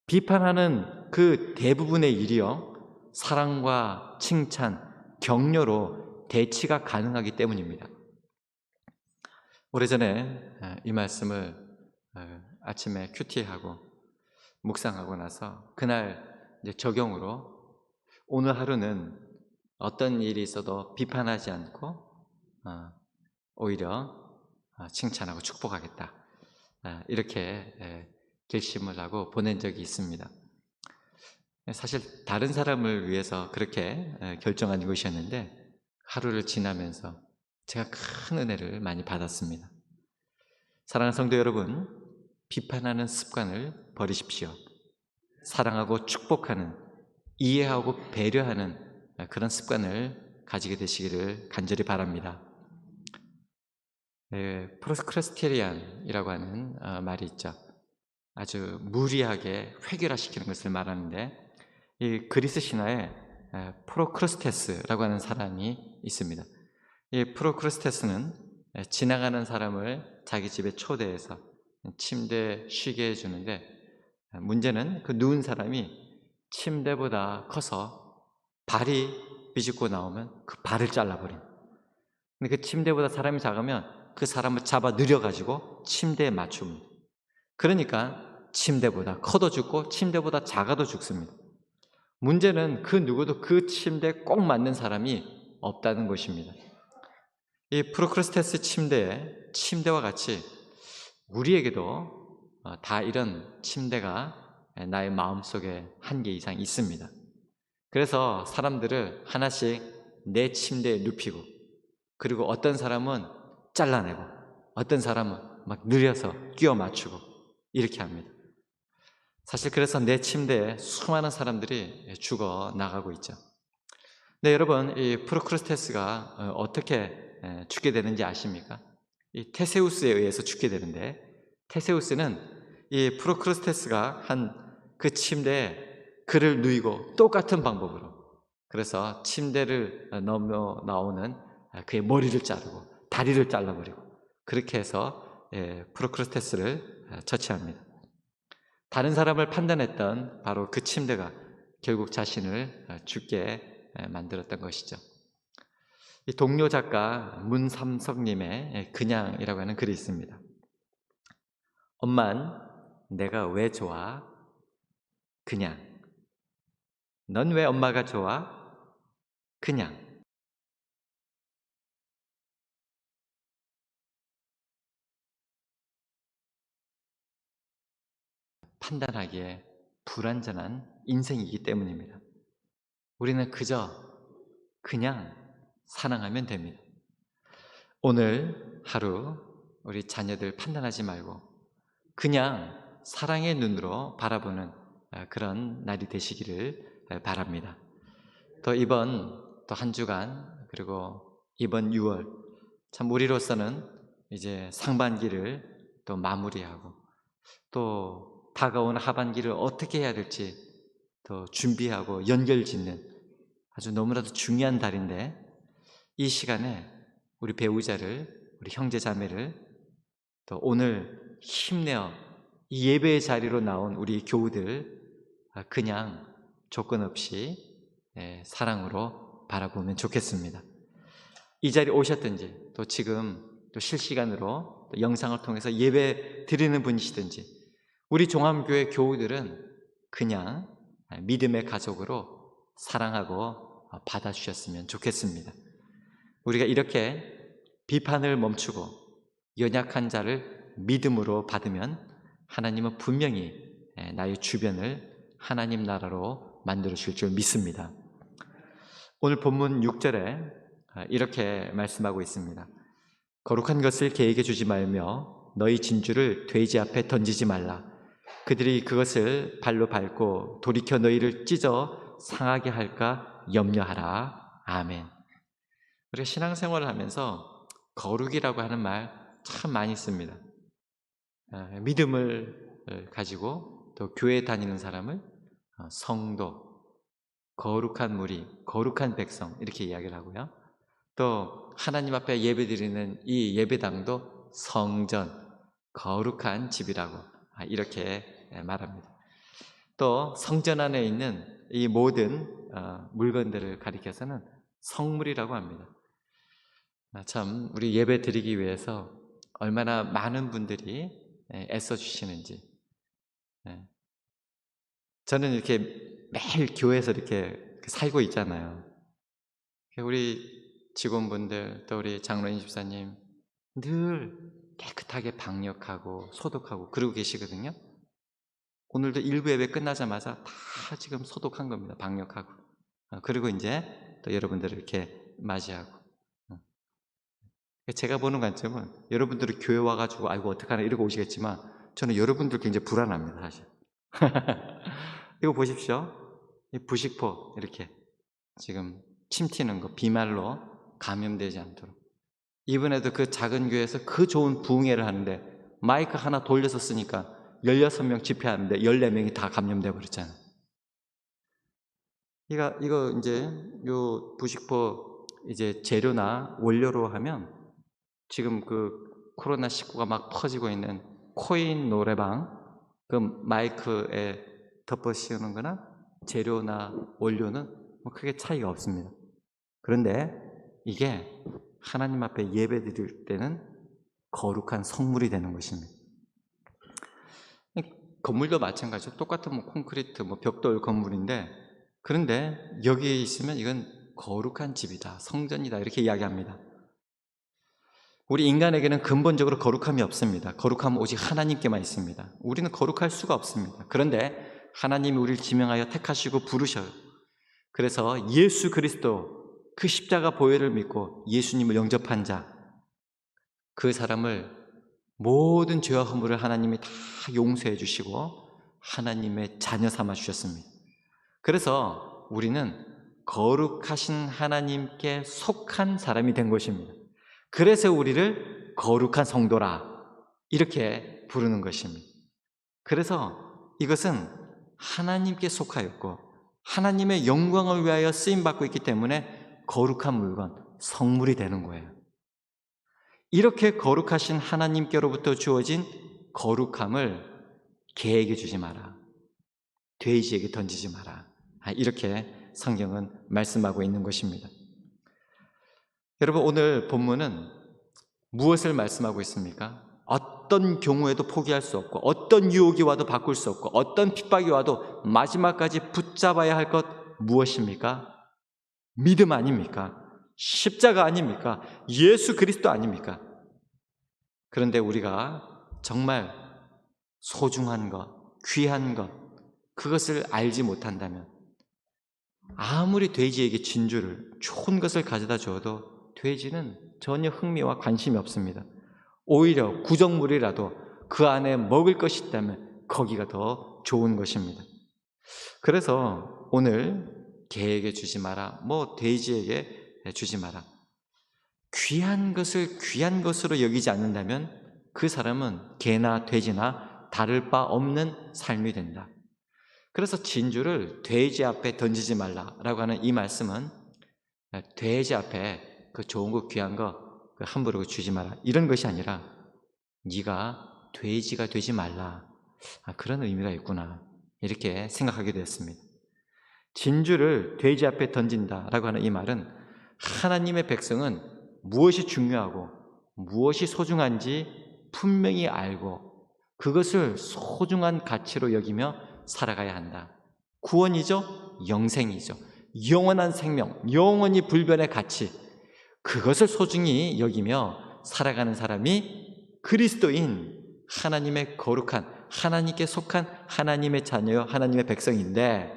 비판하는 그 대부분의 일이요, 사랑과 칭찬, 격려로 대치가 가능하기 때문입니다. 오래전에 이 말씀을 아침에 큐티하고 묵상하고 나서 그날 이제 적용으로 오늘 하루는 어떤 일이 있어도 비판하지 않고 오히려 칭찬하고 축복하겠다, 이렇게 결심을 하고 보낸 적이 있습니다. 사실 다른 사람을 위해서 그렇게 결정한 것이었는데 하루를 지나면서 제가 큰 은혜를 많이 받았습니다. 사랑하는 성도 여러분, 비판하는 습관을 버리십시오. 사랑하고 축복하는, 이해하고 배려하는 그런 습관을 가지게 되시기를 간절히 바랍니다. 프로스크레스테리안이라고 하는 말이 있죠. 아주 무리하게 획일화시키는 것을 말하는데, 이 그리스 신화에 프로크루스테스라고 하는 사람이 있습니다. 이 프로크루스테스는 지나가는 사람을 자기 집에 초대해서 침대에 쉬게 해주는데, 문제는 그 누운 사람이 침대보다 커서 발이 비집고 나오면 그 발을 잘라버린. 근데 그 침대보다 사람이 작으면 그 사람을 잡아 늘여가지고 침대에 맞춥니다. 그러니까 침대보다 커도 죽고 침대보다 작아도 죽습니다. 문제는 그 누구도 그 침대에 꼭 맞는 사람이 없다는 것입니다. 이 프로크루스테스 침대와 같이 우리에게도 다 이런 침대가 나의 마음속에 한 개 이상 있습니다. 그래서 사람들을 하나씩 내 침대에 눕히고, 그리고 어떤 사람은 잘라내고 어떤 사람은 막 늘려서 끼워 맞추고 이렇게 합니다. 사실 그래서 내 침대에 수많은 사람들이 죽어 나가고 있죠. 네, 여러분, 이 프로크루스테스가 어떻게 죽게 되는지 아십니까? 이 테세우스에 의해서 죽게 되는데, 테세우스는 이 프로크루스테스가 한 그 침대에 그를 누이고 똑같은 방법으로, 그래서 침대를 넘어 나오는 그의 머리를 자르고 다리를 잘라버리고 그렇게 해서 프로크루스테스를 처치합니다. 다른 사람을 판단했던 바로 그 침대가 결국 자신을 죽게 만들었던 것이죠. 이 동료 작가 문삼석님의 그냥이라고 하는 글이 있습니다. 엄만 내가 왜 좋아? 그냥. 넌 왜 엄마가 좋아? 그냥. 판단하기에 불완전한 인생이기 때문입니다. 우리는 그저 그냥 사랑하면 됩니다. 오늘 하루 우리 자녀들 판단하지 말고 그냥 사랑의 눈으로 바라보는 그런 날이 되시기를 바랍니다. 또 이번 또 한 주간, 그리고 이번 6월 참 우리로서는 이제 상반기를 또 마무리하고 또 다가오는 하반기를 어떻게 해야 될지 더 준비하고 연결짓는 아주 너무나도 중요한 달인데, 이 시간에 우리 배우자를, 우리 형제 자매를, 또 오늘 힘내어 이 예배의 자리로 나온 우리 교우들 그냥 조건 없이 사랑으로 바라보면 좋겠습니다. 이 자리에 오셨든지 또 지금 또 실시간으로 또 영상을 통해서 예배 드리는 분이시든지 우리 종암교회 교우들은 그냥 믿음의 가족으로 사랑하고 받아주셨으면 좋겠습니다. 우리가 이렇게 비판을 멈추고 연약한 자를 믿음으로 받으면 하나님은 분명히 나의 주변을 하나님 나라로 만들어 주실 줄 믿습니다. 오늘 본문 6절에 이렇게 말씀하고 있습니다. 거룩한 것을 개에게 주지 말며 너희 진주를 돼지 앞에 던지지 말라. 그들이 그것을 발로 밟고 돌이켜 너희를 찢어 상하게 할까 염려하라. 아멘. 우리가 신앙생활을 하면서 거룩이라고 하는 말 참 많이 씁니다. 믿음을 가지고 또 교회 다니는 사람을 성도, 거룩한 무리, 거룩한 백성 이렇게 이야기를 하고요. 또 하나님 앞에 예배드리는 이 예배당도 성전, 거룩한 집이라고 이렇게 말합니다. 또 성전 안에 있는 이 모든 물건들을 가리켜서는 성물이라고 합니다. 참 우리 예배 드리기 위해서 얼마나 많은 분들이 애써 주시는지. 저는 이렇게 매일 교회에서 이렇게 살고 있잖아요. 우리 직원분들 또 우리 장로님 집사님 늘 깨끗하게 방역하고 소독하고 그러고 계시거든요. 오늘도 일부 예배 끝나자마자 다 지금 소독한 겁니다. 방역하고. 그리고 이제 또 여러분들을 이렇게 맞이하고. 제가 보는 관점은 여러분들이 교회 와가지고 아이고 어떡하나 이러고 오시겠지만 저는 여러분들 굉장히 불안합니다. 사실. 이거 보십시오. 이 부식포 이렇게 지금 침 튀는 거 비말로 감염되지 않도록. 이번에도 그 작은 교회에서 그 좋은 부흥회를 하는데 마이크 하나 돌려서 쓰니까 16명 집회하는데 14명이 다 감염돼 버렸잖아요. 이거 이제 요 부식포 이제 재료나 원료로 하면 지금 그 코로나19가 막 퍼지고 있는 코인 노래방 그 마이크에 덮어 씌우는 거나 재료나 원료는 뭐 크게 차이가 없습니다. 그런데 이게 하나님 앞에 예배 드릴 때는 거룩한 성물이 되는 것입니다. 건물도 마찬가지죠. 똑같은 뭐 콘크리트, 뭐 벽돌 건물인데 그런데 여기에 있으면 이건 거룩한 집이다, 성전이다 이렇게 이야기합니다. 우리 인간에게는 근본적으로 거룩함이 없습니다. 거룩함은 오직 하나님께만 있습니다. 우리는 거룩할 수가 없습니다. 그런데 하나님이 우리를 지명하여 택하시고 부르셔요. 그래서 예수 그리스도 그 십자가 보혈을 믿고 예수님을 영접한 자, 그 사람을 모든 죄와 허물을 하나님이 다 용서해 주시고 하나님의 자녀 삼아 주셨습니다. 그래서 우리는 거룩하신 하나님께 속한 사람이 된 것입니다. 그래서 우리를 거룩한 성도라 이렇게 부르는 것입니다. 그래서 이것은 하나님께 속하였고 하나님의 영광을 위하여 쓰임받고 있기 때문에 거룩한 물건, 성물이 되는 거예요. 이렇게 거룩하신 하나님께로부터 주어진 거룩함을 개에게 주지 마라, 돼지에게 던지지 마라, 이렇게 성경은 말씀하고 있는 것입니다. 여러분, 오늘 본문은 무엇을 말씀하고 있습니까? 어떤 경우에도 포기할 수 없고 어떤 유혹이 와도 바꿀 수 없고 어떤 핍박이 와도 마지막까지 붙잡아야 할 것 무엇입니까? 믿음 아닙니까? 십자가 아닙니까? 예수 그리스도 아닙니까? 그런데 우리가 정말 소중한 것, 귀한 것, 그것을 알지 못한다면 아무리 돼지에게 진주를, 좋은 것을 가져다 줘도 돼지는 전혀 흥미와 관심이 없습니다. 오히려 구정물이라도 그 안에 먹을 것이 있다면 거기가 더 좋은 것입니다. 그래서 오늘 개에게 주지 마라, 뭐 돼지에게 주지 마라. 귀한 것을 귀한 것으로 여기지 않는다면 그 사람은 개나 돼지나 다를 바 없는 삶이 된다. 그래서 진주를 돼지 앞에 던지지 말라라고 하는 이 말씀은 돼지 앞에 그 좋은 거 귀한 거 함부로 주지 마라 이런 것이 아니라 네가 돼지가 되지 말라, 그런 의미가 있구나 이렇게 생각하게 되었습니다. 진주를 돼지 앞에 던진다라고 하는 이 말은 하나님의 백성은 무엇이 중요하고 무엇이 소중한지 분명히 알고 그것을 소중한 가치로 여기며 살아가야 한다. 구원이죠, 영생이죠, 영원한 생명, 영원히 불변의 가치, 그것을 소중히 여기며 살아가는 사람이 그리스도인 하나님의 거룩한, 하나님께 속한 하나님의 자녀요 하나님의 백성인데,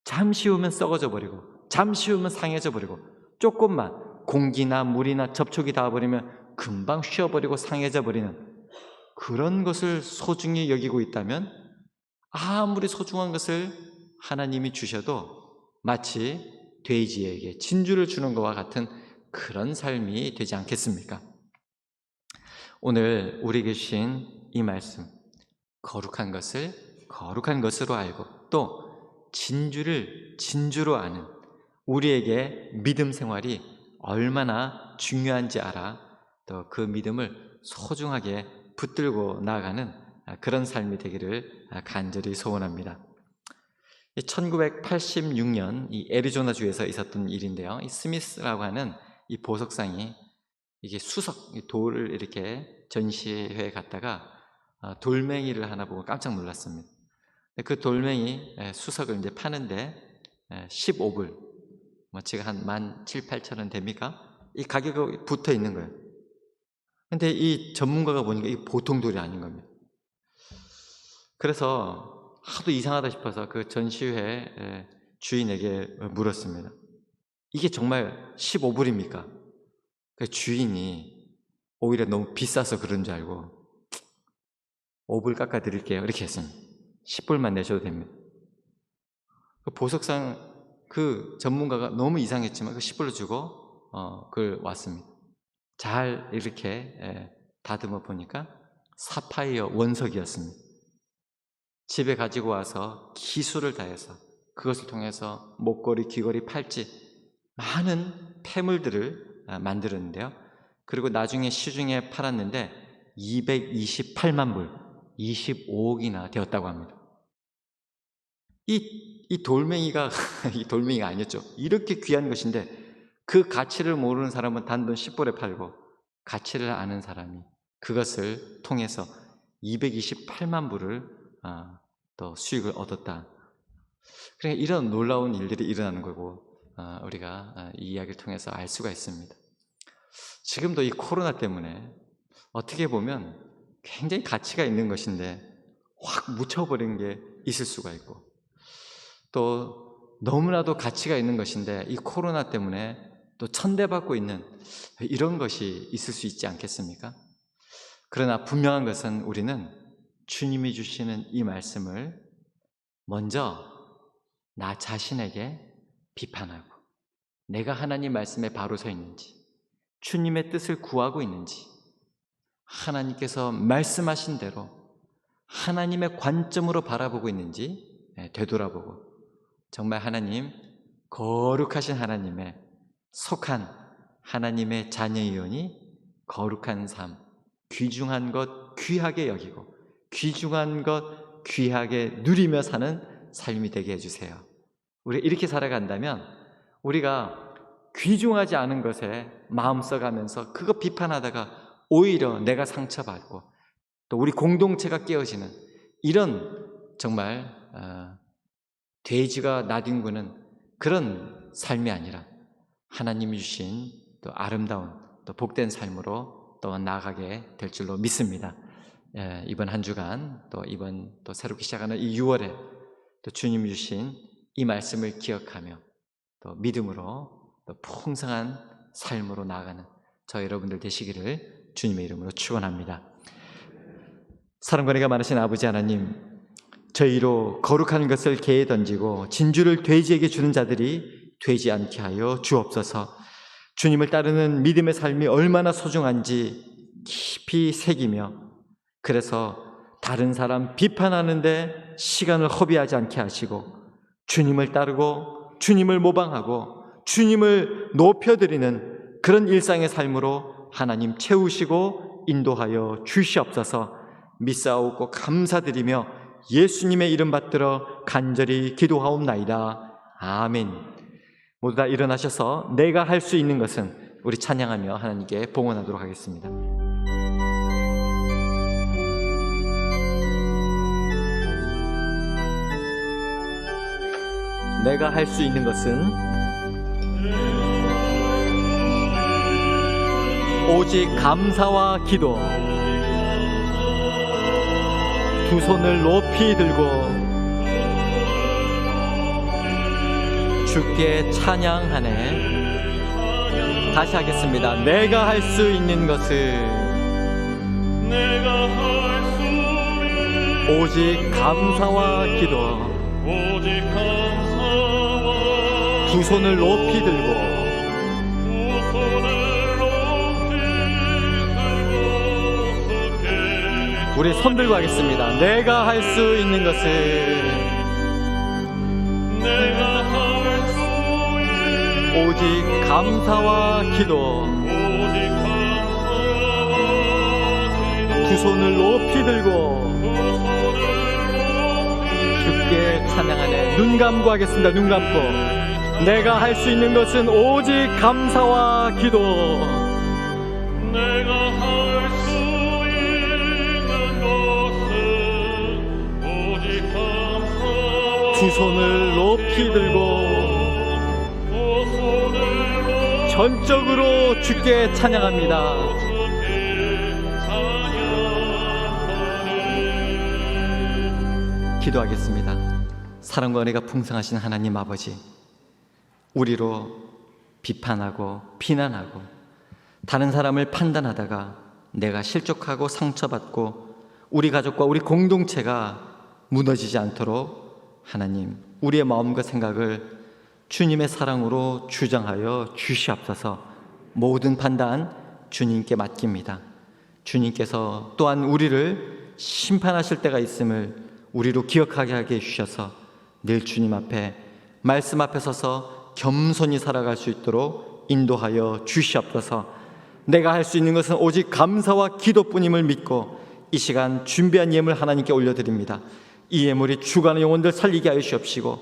잠시 후면 썩어져 버리고 잠시 후면 상해져 버리고 조금만 공기나 물이나 접촉이 닿아버리면 금방 쉬어버리고 상해져 버리는 그런 것을 소중히 여기고 있다면 아무리 소중한 것을 하나님이 주셔도 마치 돼지에게 진주를 주는 것과 같은 그런 삶이 되지 않겠습니까? 오늘 우리에게 주신 이 말씀, 거룩한 것을 거룩한 것으로 알고 또 진주를 진주로 아는 우리에게 믿음 생활이 얼마나 중요한지 알아 또 그 믿음을 소중하게 붙들고 나아가는 그런 삶이 되기를 간절히 소원합니다. 1986년 이 애리조나주에서 있었던 일인데요. 이 스미스라고 하는 이 보석상이 이게 수석 돌을 이렇게 전시회에 갔다가 돌멩이를 하나 보고 깜짝 놀랐습니다. 그 돌멩이 수석을 이제 파는데 15불, 뭐 지금 한 17,000~18,000원 됩니까? 이 가격이 붙어 있는 거예요. 근데 이 전문가가 보니까 이게 보통 돌이 아닌 겁니다. 그래서 하도 이상하다 싶어서 그 전시회 주인에게 물었습니다. 이게 정말 15불입니까? 그 주인이 오히려 너무 비싸서 그런 줄 알고 5불 깎아드릴게요 이렇게 했습니다. 10불만 내셔도 됩니다. 그 보석상 그 전문가가 너무 이상했지만 그 10불로 주고 그걸 왔습니다. 잘 이렇게 다듬어 보니까 사파이어 원석이었습니다. 집에 가지고 와서 기술을 다해서 그것을 통해서 목걸이, 귀걸이, 팔찌 많은 폐물들을 만들었는데요. 그리고 나중에 시중에 팔았는데 228만 불, 25억이나 되었다고 합니다. 이 돌멩이가 이 돌멩이가 아니었죠. 이렇게 귀한 것인데 그 가치를 모르는 사람은 단돈 10불에 팔고 가치를 아는 사람이 그것을 통해서 228만 불을 또 수익을 얻었다. 그러니까 이런 놀라운 일들이 일어나는 거고 우리가 이 이야기를 통해서 알 수가 있습니다. 지금도 이 코로나 때문에 어떻게 보면 굉장히 가치가 있는 것인데 확 묻혀버린 게 있을 수가 있고 또 너무나도 가치가 있는 것인데 이 코로나 때문에 또 천대받고 있는 이런 것이 있을 수 있지 않겠습니까? 그러나 분명한 것은 우리는 주님이 주시는 이 말씀을 먼저 나 자신에게 비판하고 내가 하나님 말씀에 바로 서 있는지 주님의 뜻을 구하고 있는지 하나님께서 말씀하신 대로 하나님의 관점으로 바라보고 있는지 되돌아보고 정말 하나님 거룩하신 하나님의 속한 하나님의 자녀이오니 거룩한 삶, 귀중한 것 귀하게 여기고 귀중한 것 귀하게 누리며 사는 삶이 되게 해주세요. 우리가 이렇게 살아간다면 우리가 귀중하지 않은 것에 마음 써가면서 그거 비판하다가 오히려 내가 상처받고 또 우리 공동체가 깨어지는 이런 정말 돼지가 나뒹구는 그런 삶이 아니라 하나님이 주신 또 아름다운 또 복된 삶으로 또 나아가게 될 줄로 믿습니다. 이번 한 주간 또 이번 또 새롭게 시작하는 이 6월에 또 주님이 주신 이 말씀을 기억하며 또 믿음으로 또 풍성한 삶으로 나아가는 저 여러분들 되시기를 주님의 이름으로 축원합니다. 사랑과 은혜가 많으신 아버지 하나님, 저희로 거룩한 것을 개에 던지고 진주를 돼지에게 주는 자들이 되지 않게 하여 주옵소서. 주님을 따르는 믿음의 삶이 얼마나 소중한지 깊이 새기며, 그래서 다른 사람 비판하는데 시간을 허비하지 않게 하시고 주님을 따르고 주님을 모방하고 주님을 높여드리는 그런 일상의 삶으로 하나님 채우시고 인도하여 주시옵소서. 믿사옵고 감사드리며 예수님의 이름 받들어 간절히 기도하옵나이다. 아멘. 모두 다 일어나셔서 내가 할 수 있는 것은 우리 찬양하며 하나님께 봉헌하도록 하겠습니다. 내가 할 수 있는 것은 오직 감사와 기도, 두 손을 높이 들고 주께 찬양하네. 다시 하겠습니다. 내가 할 수 있는 것은 오직 감사와 기도, 두 손을 높이 들고 우리 손 들고 하겠습니다. 내가 할 수 있는 것은 오직 감사와 기도, 두 손을 높이 들고 주께 찬양하네. 눈 감고 하겠습니다. 눈 감고. 내가 할 수 있는 것은 오직 감사와 기도, 내가 할 수 있는 것은 오직 감사와 두 손을 높이 들고 전적으로 주께 찬양합니다. 기도하겠습니다. 사랑과 은혜가 풍성하신 하나님 아버지, 우리로 비판하고 비난하고 다른 사람을 판단하다가 내가 실족하고 상처받고 우리 가족과 우리 공동체가 무너지지 않도록 하나님, 우리의 마음과 생각을 주님의 사랑으로 주장하여 주시옵소서. 모든 판단 주님께 맡깁니다. 주님께서 또한 우리를 심판하실 때가 있음을 우리로 기억하게 하게 해주셔서 늘 주님 앞에, 말씀 앞에 서서 겸손히 살아갈 수 있도록 인도하여 주시옵소서. 내가 할 수 있는 것은 오직 감사와 기도뿐임을 믿고 이 시간 준비한 예물 하나님께 올려드립니다. 이 예물이 죽어가는 영혼들 살리게 하여 주옵시고,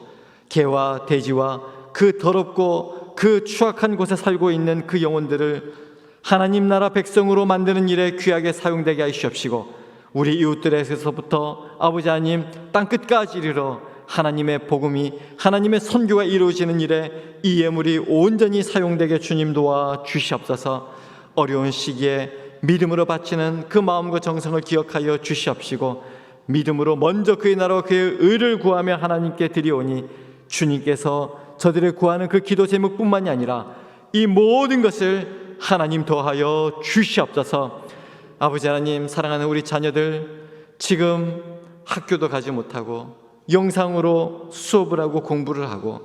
개와 돼지와 그 더럽고 그 추악한 곳에 살고 있는 그 영혼들을 하나님 나라 백성으로 만드는 일에 귀하게 사용되게 하여 주옵시고, 우리 이웃들에게서부터 아버지 하나님 땅끝까지 이르러 하나님의 복음이, 하나님의 선교가 이루어지는 일에 이 예물이 온전히 사용되게 주님 도와 주시옵소서. 어려운 시기에 믿음으로 바치는 그 마음과 정성을 기억하여 주시옵시고, 믿음으로 먼저 그의 나라와 그의 의를 구하며 하나님께 드리오니 주님께서 저들의 구하는 그 기도 제목뿐만이 아니라 이 모든 것을 하나님 더하여 주시옵소서. 아버지 하나님, 사랑하는 우리 자녀들 지금 학교도 가지 못하고 영상으로 수업을 하고 공부를 하고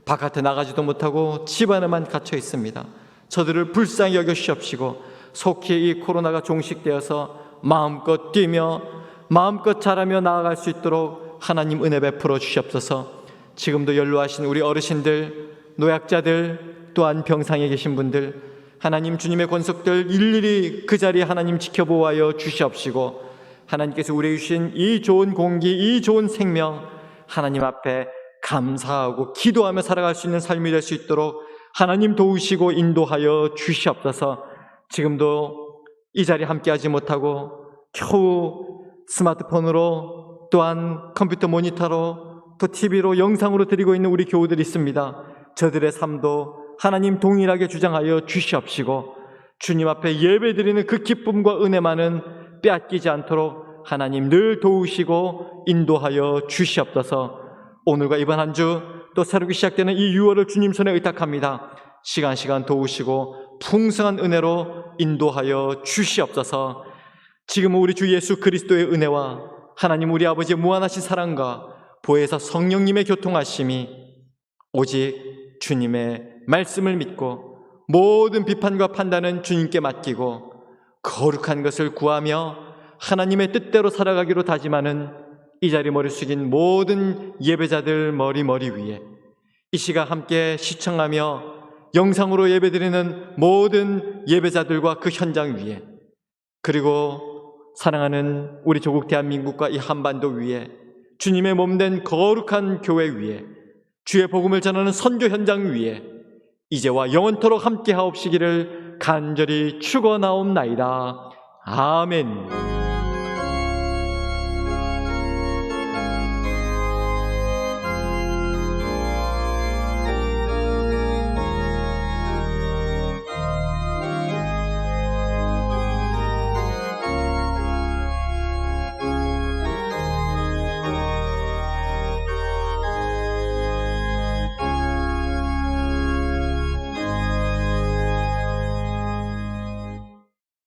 바깥에 나가지도 못하고 집 안에만 갇혀 있습니다. 저들을 불쌍히 여겨 주시옵시고, 속히 이 코로나가 종식되어서 마음껏 뛰며 마음껏 자라며 나아갈 수 있도록 하나님 은혜 베풀어 주시옵소서. 지금도 연로하신 우리 어르신들, 노약자들, 또한 병상에 계신 분들, 하나님 주님의 권속들 일일이 그 자리에 하나님 지켜보아여 주시옵시고, 하나님께서 우리에게 주신 이 좋은 공기, 이 좋은 생명 하나님 앞에 감사하고 기도하며 살아갈 수 있는 삶이 될 수 있도록 하나님 도우시고 인도하여 주시옵소서. 지금도 이 자리에 함께하지 못하고 겨우 스마트폰으로 또한 컴퓨터 모니터로 또 TV로 영상으로 드리고 있는 우리 교우들이 있습니다. 저들의 삶도 하나님 동일하게 주장하여 주시옵시고, 주님 앞에 예배드리는 그 기쁨과 은혜만은 빼앗기지 않도록 하나님 늘 도우시고 인도하여 주시옵소서. 오늘과 이번 한 주 또 새롭게 시작되는 이 6월을 주님 손에 의탁합니다. 시간 도우시고 풍성한 은혜로 인도하여 주시옵소서. 지금은 우리 주 예수 그리스도의 은혜와 하나님 우리 아버지의 무한하신 사랑과 보혜사 성령님의 교통하심이 오직 주님의 말씀을 믿고 모든 비판과 판단은 주님께 맡기고 거룩한 것을 구하며 하나님의 뜻대로 살아가기로 다짐하는 이 자리 머리 숙인 모든 예배자들 머리 위에, 이 시간 함께 시청하며 영상으로 예배드리는 모든 예배자들과 그 현장 위에, 그리고 사랑하는 우리 조국 대한민국과 이 한반도 위에, 주님의 몸된 거룩한 교회 위에, 주의 복음을 전하는 선교 현장 위에 이제와 영원토록 함께 하옵시기를 간절히 축원하옵나이다. 아멘.